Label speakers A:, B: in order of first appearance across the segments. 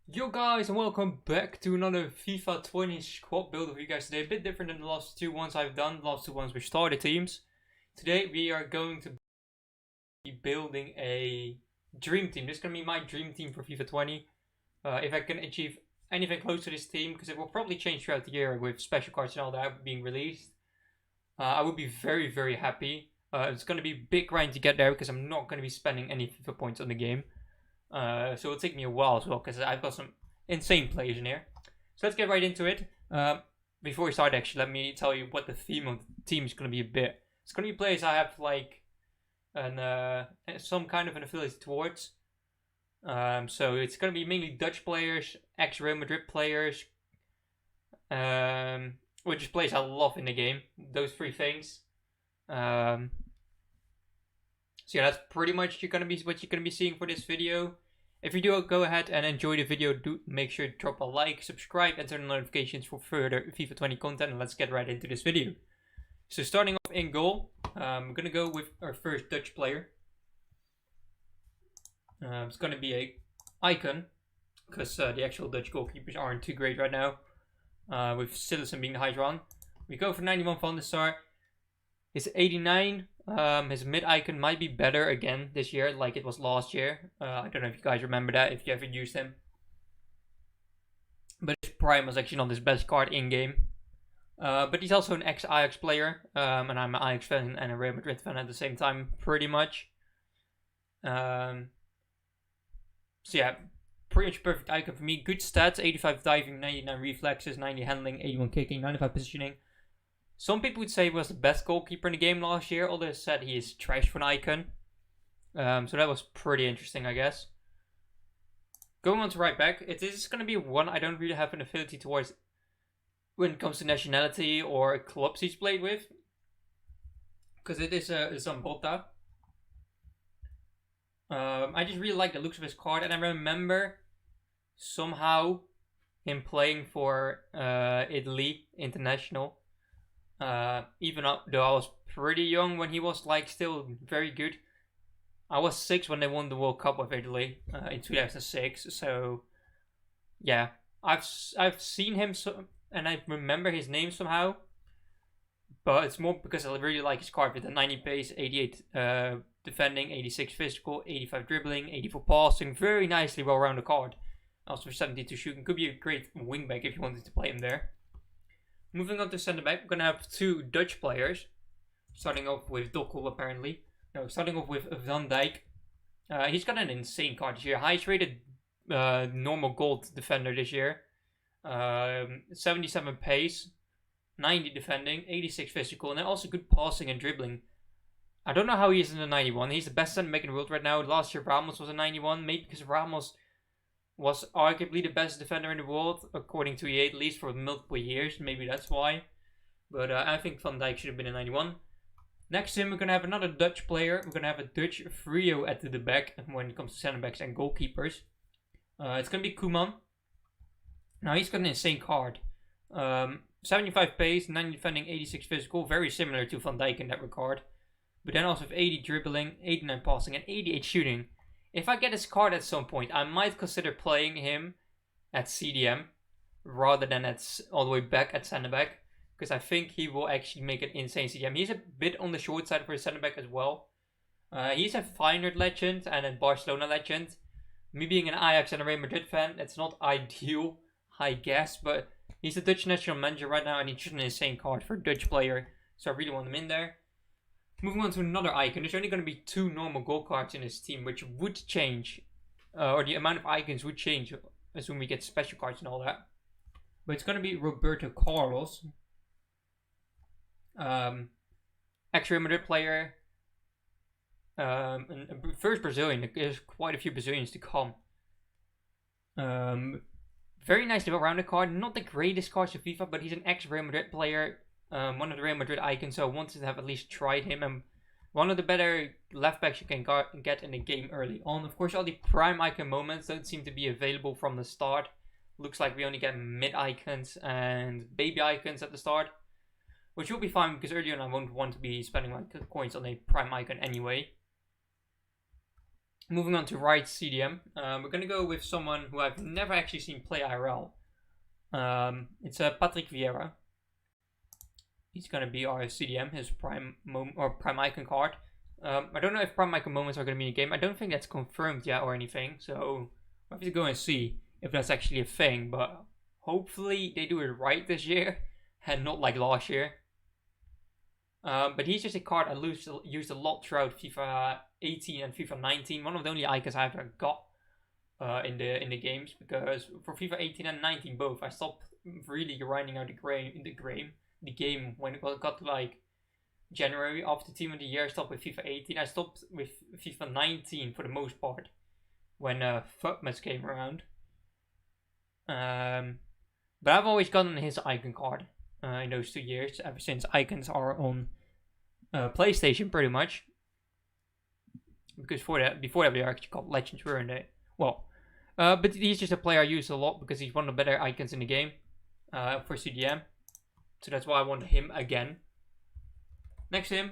A: Yo guys, and welcome back to another FIFA 20 squad build for you guys today. A bit different than the last two ones I've done. The last two ones were starter teams. Today we are going to be building a dream team. This is going to be my dream team for FIFA 20. If I can achieve anything close to this team, because it will probably change throughout the year with special cards and all that being released, I would be very, very happy. It's going to be a big grind to get there because I'm not going to be spending any FIFA points on the game. So it'll take me a while as well because I've got some insane players in here. So let's get right into it. Before we start, actually, let me tell you what the theme of the team is going to be a bit. It's going to be players I have like some kind of an affiliate towards. So it's going to be mainly Dutch players, ex-Real Madrid players, which is players I love in the game. Those three things. So yeah, that's pretty much what you're gonna be seeing for this video. If you do go ahead and enjoy the video, do make sure to drop a like, subscribe, and turn on notifications for further FIFA 20 content. And let's get right into this video. So starting off in goal, I'm gonna go with our first Dutch player. It's gonna be a icon because the actual Dutch goalkeepers aren't too great right now. With Zidane being the highest one, we go for 91 Van der Sar. His 89. His mid icon might be better again this year, like it was last year. I don't know if you guys remember that, if you ever used him. But his prime was actually not his best card in game. But he's also an ex-Ajax player, and I'm an Ajax fan and a Real Madrid fan at the same time, pretty much. So yeah, pretty much perfect icon for me. Good stats: 85 diving, 99 reflexes, 90 handling, 81 kicking, 95 positioning. Some people would say he was the best goalkeeper in the game last year. Others said he is trash for an icon. So that was pretty interesting, I guess. Going on to right back, it is going to be one I don't really have an affinity towards when it comes to nationality or clubs he's played with. Because it is Zambota. I just really like the looks of his card. And I remember somehow him playing for Italy International. Even though I was pretty young when he was like still very good. I was 6 when they won the World Cup with Italy in 2006. So yeah, I've seen him and I remember his name somehow. But it's more because I really like his card with the 90 pace, 88 defending, 86 physical, 85 dribbling, 84 passing. Very nicely well-rounded card. Also 72 shooting. Could be a great wingback if you wanted to play him there. Moving on to centre back, we're going to have two Dutch players. Starting off with Dokkel, apparently. No, starting off with Van Dijk. He's got an insane card this year. Highest rated normal gold defender this year. 77 pace, 90 defending, 86 physical, and then also good passing and dribbling. I don't know how he is in the 91. He's the best centre back in the world right now. Last year Ramos was a 91, maybe because Ramos was arguably the best defender in the world, according to EA, at least for multiple years. Maybe that's why. But I think Van Dijk should have been a 91. Next to him, we're going to have another Dutch player. We're going to have a Dutch trio at the back when it comes to center backs and goalkeepers. It's going to be Koeman. Now, he's got an insane card. 75 pace, 90 defending, 86 physical. Very similar to Van Dijk in that regard. But then also with 80 dribbling, 89 passing, and 88 shooting. If I get his card at some point, I might consider playing him at CDM rather than at all the way back at centre back, because I think he will actually make an insane CDM. He's a bit on the short side for a centre back as well. He's a Feyenoord legend and a Barcelona legend. Me being an Ajax and a Real Madrid fan, that's not ideal, I guess, but he's a Dutch national manager right now and he's just an insane card for a Dutch player, so I really want him in there. Moving on to another icon, there's only going to be 2 normal goal cards in this team, which would change, or the amount of icons would change as soon as we get special cards and all that. But it's going to be Roberto Carlos, ex-Real Madrid player, and first Brazilian. There's quite a few Brazilians to come. Very nicely well-rounded card, not the greatest cards of FIFA, but he's an ex-Real Madrid player. One of the Real Madrid icons, so I wanted to have at least tried him, and one of the better left backs you can get in the game early on. Of course, all the prime icon moments don't seem to be available from the start. Looks like we only get mid icons and baby icons at the start, which will be fine because early on I won't want to be spending my coins on a prime icon anyway. Moving on to right CDM, we're gonna go with someone who I've never actually seen play IRL. It's Patrick Vieira. He's gonna be our CDM, his prime icon card. I don't know if prime icon moments are gonna be in the game. I don't think that's confirmed yet or anything. So we'll have to go and see if that's actually a thing. But hopefully they do it right this year and not like last year. But he's just a card I used a lot throughout FIFA 18 and FIFA 19. One of the only icons I ever got in the games, because for FIFA 18 and 19 both, I stopped really grinding out the game when it got to like January after Team of the Year. I stopped with FIFA 18. I stopped with FIFA 19 for the most part when FUTMAS came around. But I've always gotten his icon card in those 2 years, ever since icons are on PlayStation pretty much. Because before that they were actually called Legends, weren't they? Well, but he's just a player I use a lot because he's one of the better icons in the game for CDM. So that's why I want him again. Next to him,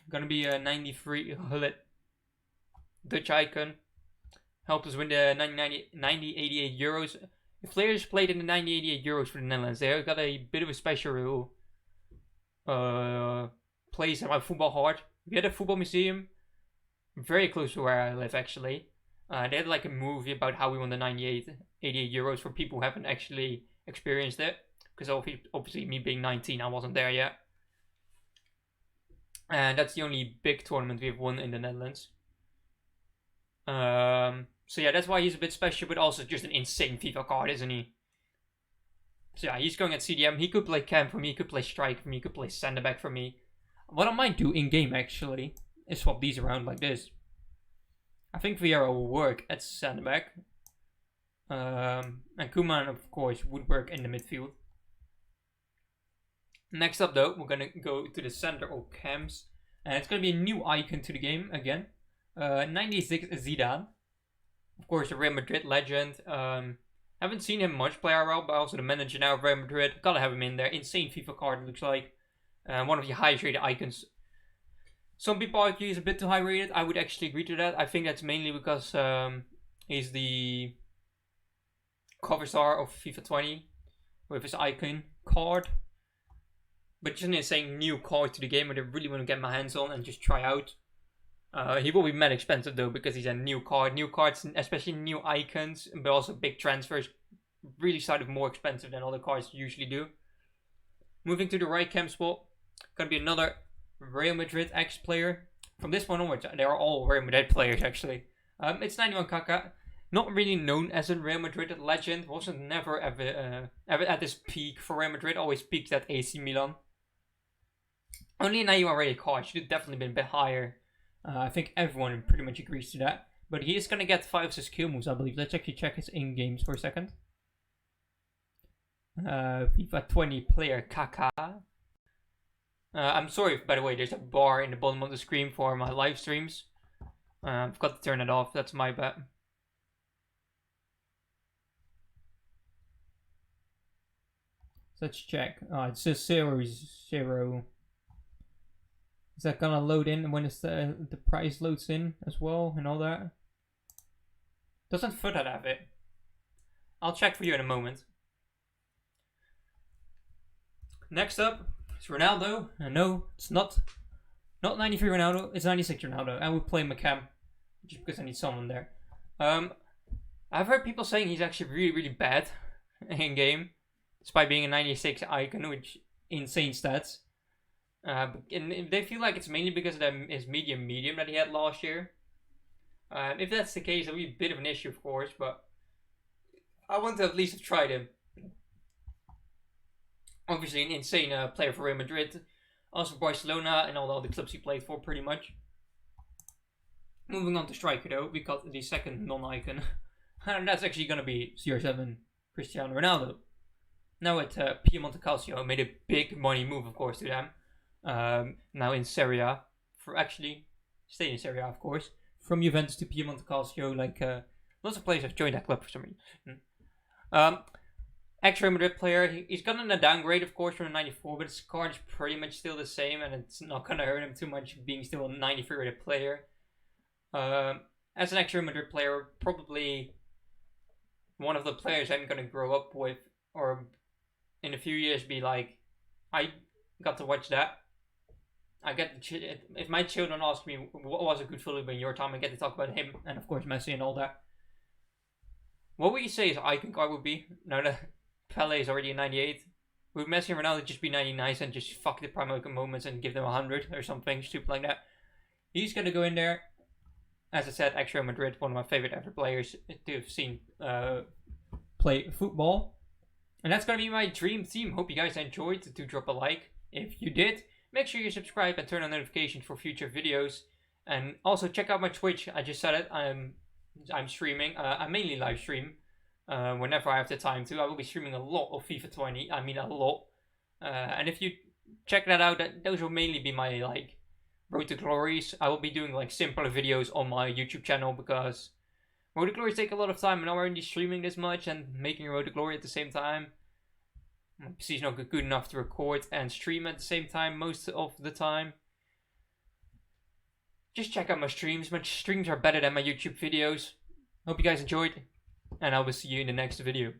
A: gonna be a 93 Hullet Dutch icon. Helped us win the 90-88 Euros. If players played in the 90-88 Euros for the Netherlands, they got a bit of a special place at my football heart. We had a football museum very close to where I live, actually. They had like a movie about how we won the 98-88 Euros for people who haven't actually experienced it. Because obviously me being 19, I wasn't there yet. And that's the only big tournament we've won in the Netherlands. So yeah, that's why he's a bit special, but also just an insane FIFA card, isn't he? So yeah, he's going at CDM. He could play cam for me, he could play strike for me, he could play center back for me. What I might do in game actually is swap these around like this. I think Vieira will work at center back. And Koeman, of course, would work in the midfield. Next up though, we're gonna go to the center of cams. And it's gonna be a new icon to the game again. 96 Zidane. Of course, a Real Madrid legend. Haven't seen him much play IRL, but also the manager now of Real Madrid. Gotta have him in there. Insane FIFA card, it looks like. One of the highest rated icons. Some people argue he's a bit too high rated. I would actually agree to that. I think that's mainly because he's the cover star of FIFA 20 with his icon card. But just an insane new card to the game that I really want to get my hands on and just try out. He will be mad expensive though, because he's a new card. New cards, especially new icons, but also big transfers, really started more expensive than other cards usually do. Moving to the right cam spot, gonna be another Real Madrid ex-player. From this one onwards, they are all Real Madrid players actually. It's 91 Kaka. Not really known as a Real Madrid legend. Wasn't never ever at his peak for Real Madrid. Always peaked at AC Milan. Only a 91 rated card. Should have definitely been a bit higher. I think everyone pretty much agrees to that. But he is going to get 5 skill moves, I believe. Let's actually check his in-games for a second. FIFA 20 player Kaka. I'm sorry, by the way, there's a bar in the bottom of the screen for my live streams. I've got to turn it off. That's my bad. So let's check. It says 0. Is that gonna load in when it's the price loads in as well and all that? Doesn't Footer have it? I'll check for you in a moment. Next up is Ronaldo. No, it's not 93 Ronaldo. It's 96 Ronaldo. I would play McCam just because I need someone there. I've heard people saying he's actually really, really bad in game, despite being a 96 icon, which insane stats. And they feel like it's mainly because of his medium that he had last year. If that's the case, it'll be a bit of an issue, of course, but I want to at least have tried him. Obviously, an insane player for Real Madrid, also Barcelona, and all the other clubs he played for, pretty much. Moving on to striker, though, we got the second non-icon, and that's actually going to be CR7 Cristiano Ronaldo. Now at Piemonte Calcio, made a big money move, of course, to them. Now in Serie A, for actually staying in Serie A, of course, from Juventus to Piemonte Calcio, like lots of players have joined that club for some reason. Ex-Real Madrid player, he's gotten a downgrade, of course, from a 94, but his card is pretty much still the same, and it's not gonna hurt him too much being still a 93 rated player. as an ex-Real Madrid player, probably one of the players I'm gonna grow up with, or in a few years be like, I got to watch that. I get if my children ask me what was a good footballer in your time, I get to talk about him and of course Messi and all that. What would you say his icon card would be? Now that Pele is already in 98, would Messi and Ronaldo just be 99 and just fuck the prime moments and give them 100 or something stupid like that? He's gonna go in there. As I said, ex-Real Madrid, one of my favorite ever players to have seen play football. And that's gonna be my dream team. Hope you guys enjoyed. Do drop a like if you did. Make sure you subscribe and turn on notifications for future videos. And also check out my Twitch. I just said it. I'm streaming. I mainly live stream whenever I have the time to. I will be streaming a lot of FIFA 20. I mean a lot. And if you check that out, those will mainly be my like Road to Glories. I will be doing like simpler videos on my YouTube channel because Road to Glories take a lot of time, and I'm already streaming this much and making Road to Glory at the same time. My PC's not good enough to record and stream at the same time most of the time. Just check out my streams. My streams are better than my YouTube videos. Hope you guys enjoyed, and I will see you in the next video.